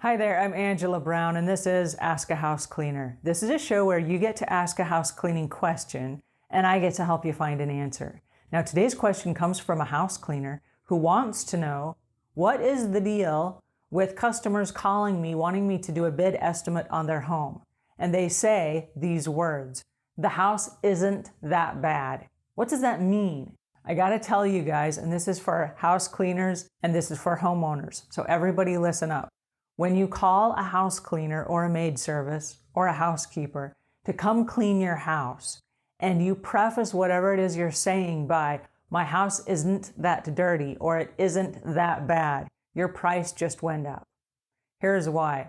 Hi there, I'm Angela Brown, and this is Ask a House Cleaner. This is a show where you get to ask a house cleaning question, and I get to help you find an answer. Now, today's question comes from a house cleaner who wants to know, what is the deal with customers calling me wanting me to do a bid estimate on their home? And they say these words, the house isn't that bad. What does that mean? I gotta tell you guys, and this is for house cleaners and this is for homeowners, so everybody listen up. When you call a house cleaner or a maid service or a housekeeper to come clean your house, and you preface whatever it is you're saying by, my house isn't that dirty or it isn't that bad, your price just went up. Here's why.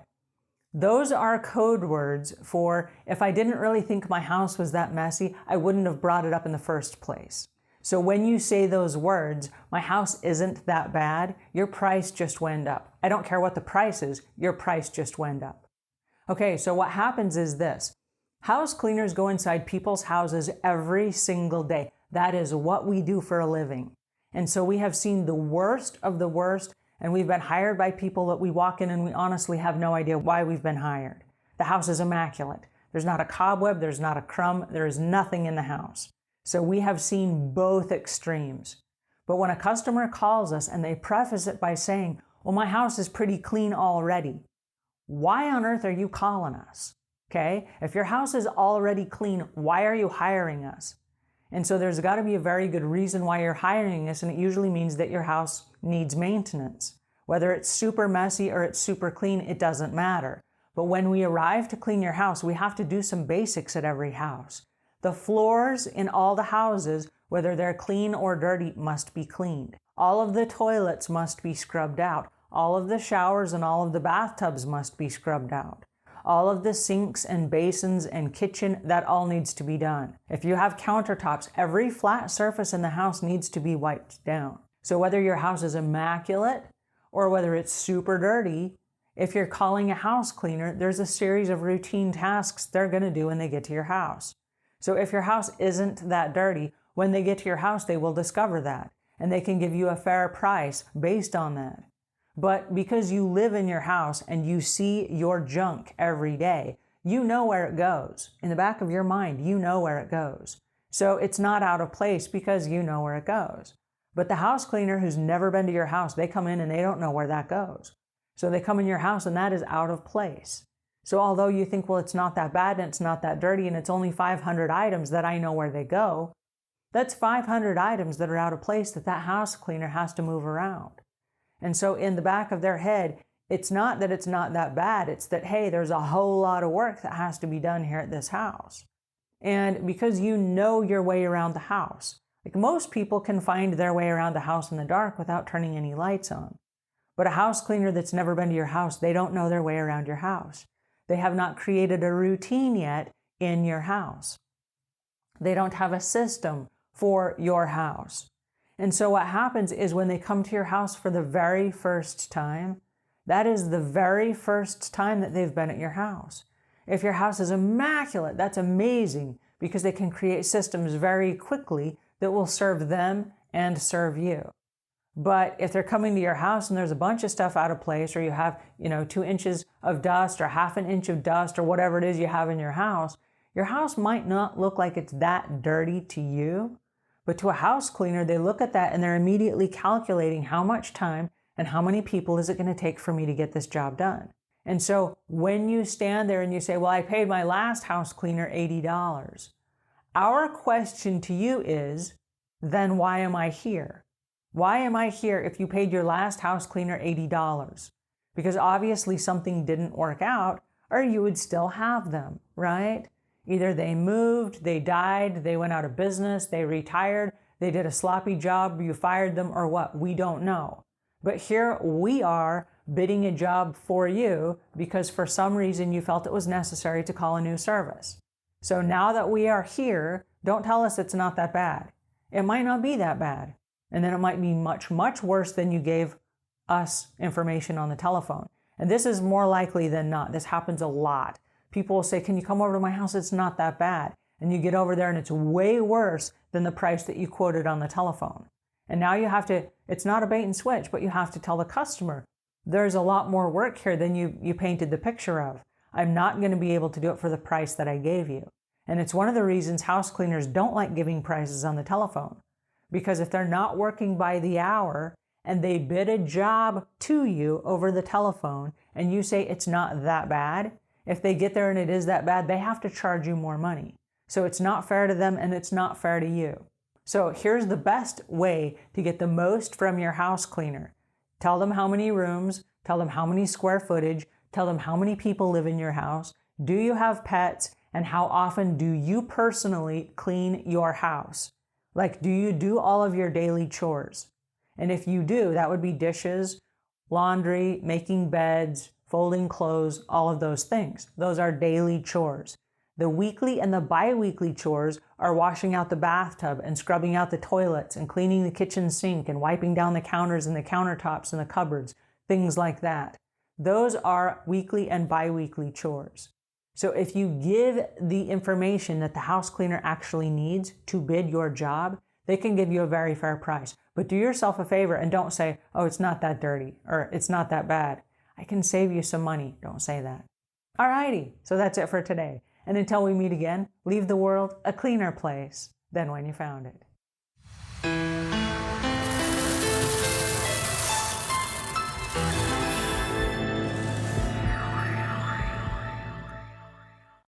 Those are code words for, if I didn't really think my house was that messy, I wouldn't have brought it up in the first place. So when you say those words, my house isn't that bad, your price just went up. I don't care what the price is, your price just went up. Okay, so what happens is this. House cleaners go inside people's houses every single day. That is what we do for a living. And so we have seen the worst of the worst, and we've been hired by people that we walk in and we honestly have no idea why we've been hired. The house is immaculate. There's not a cobweb, there's not a crumb, there is nothing in the house. So we have seen both extremes. But when a customer calls us and they preface it by saying, well, my house is pretty clean already, why on earth are you calling us? Okay? If your house is already clean, why are you hiring us? And so there's got to be a very good reason why you're hiring us, and it usually means that your house needs maintenance. Whether it's super messy or it's super clean, it doesn't matter. But when we arrive to clean your house, we have to do some basics at every house. The floors in all the houses, whether they're clean or dirty, must be cleaned. All of the toilets must be scrubbed out. All of the showers and all of the bathtubs must be scrubbed out. All of the sinks and basins and kitchen, that all needs to be done. If you have countertops, every flat surface in the house needs to be wiped down. So whether your house is immaculate or whether it's super dirty, if you're calling a house cleaner, there's a series of routine tasks they're going to do when they get to your house. So if your house isn't that dirty, when they get to your house, they will discover that, and they can give you a fair price based on that. But because you live in your house and you see your junk every day, you know where it goes. In the back of your mind, you know where it goes. So it's not out of place because you know where it goes. But the house cleaner who's never been to your house, they come in and they don't know where that goes. So they come in your house and that is out of place. So although you think, well, it's not that bad and it's not that dirty and it's only 500 items that I know where they go, that's 500 items that are out of place that house cleaner has to move around. And so in the back of their head, it's not that it's not that bad, it's that, hey, there's a whole lot of work that has to be done here at this house. And because you know your way around the house, like most people can find their way around the house in the dark without turning any lights on. But a house cleaner that's never been to your house, they don't know their way around your house. They have not created a routine yet in your house. They don't have a system for your house. And so what happens is when they come to your house for the very first time, that is the very first time that they've been at your house. If your house is immaculate, that's amazing because they can create systems very quickly that will serve them and serve you. But if they're coming to your house and there's a bunch of stuff out of place, or you have, 2 inches of dust or half an inch of dust or whatever it is you have in your house might not look like it's that dirty to you. But to a house cleaner, they look at that and they're immediately calculating how much time and how many people is it going to take for me to get this job done. And so when you stand there and you say, well, I paid my last house cleaner $80, our question to you is, then why am I here? Why am I here if you paid your last house cleaner $80? Because obviously something didn't work out, or you would still have them, right? Either they moved, they died, they went out of business, they retired, they did a sloppy job, you fired them, or what? We don't know. But here we are bidding a job for you because for some reason you felt it was necessary to call a new service. So now that we are here, don't tell us it's not that bad. It might not be that bad. And then it might be much, much worse than you gave us information on the telephone. And this is more likely than not. This happens a lot. People will say, can you come over to my house? It's not that bad. And you get over there and it's way worse than the price that you quoted on the telephone. And now you have to, it's not a bait and switch, but you have to tell the customer, there's a lot more work here than you painted the picture of. I'm not going to be able to do it for the price that I gave you. And it's one of the reasons house cleaners don't like giving prices on the telephone. Because if they're not working by the hour and they bid a job to you over the telephone and you say it's not that bad, if they get there and it is that bad, they have to charge you more money. So it's not fair to them and it's not fair to you. So here's the best way to get the most from your house cleaner. Tell them how many rooms, tell them how many square footage, tell them how many people live in your house, do you have pets, and how often do you personally clean your house? Like, do you do all of your daily chores? And if you do, that would be dishes, laundry, making beds, folding clothes, all of those things. Those are daily chores. The weekly and the bi-weekly chores are washing out the bathtub and scrubbing out the toilets and cleaning the kitchen sink and wiping down the counters and the countertops and the cupboards, things like that. Those are weekly and bi-weekly chores. So if you give the information that the house cleaner actually needs to bid your job, they can give you a very fair price. But do yourself a favor and don't say, oh, it's not that dirty or it's not that bad. I can save you some money. Don't say that. Alrighty, so that's it for today. And until we meet again, leave the world a cleaner place than when you found it.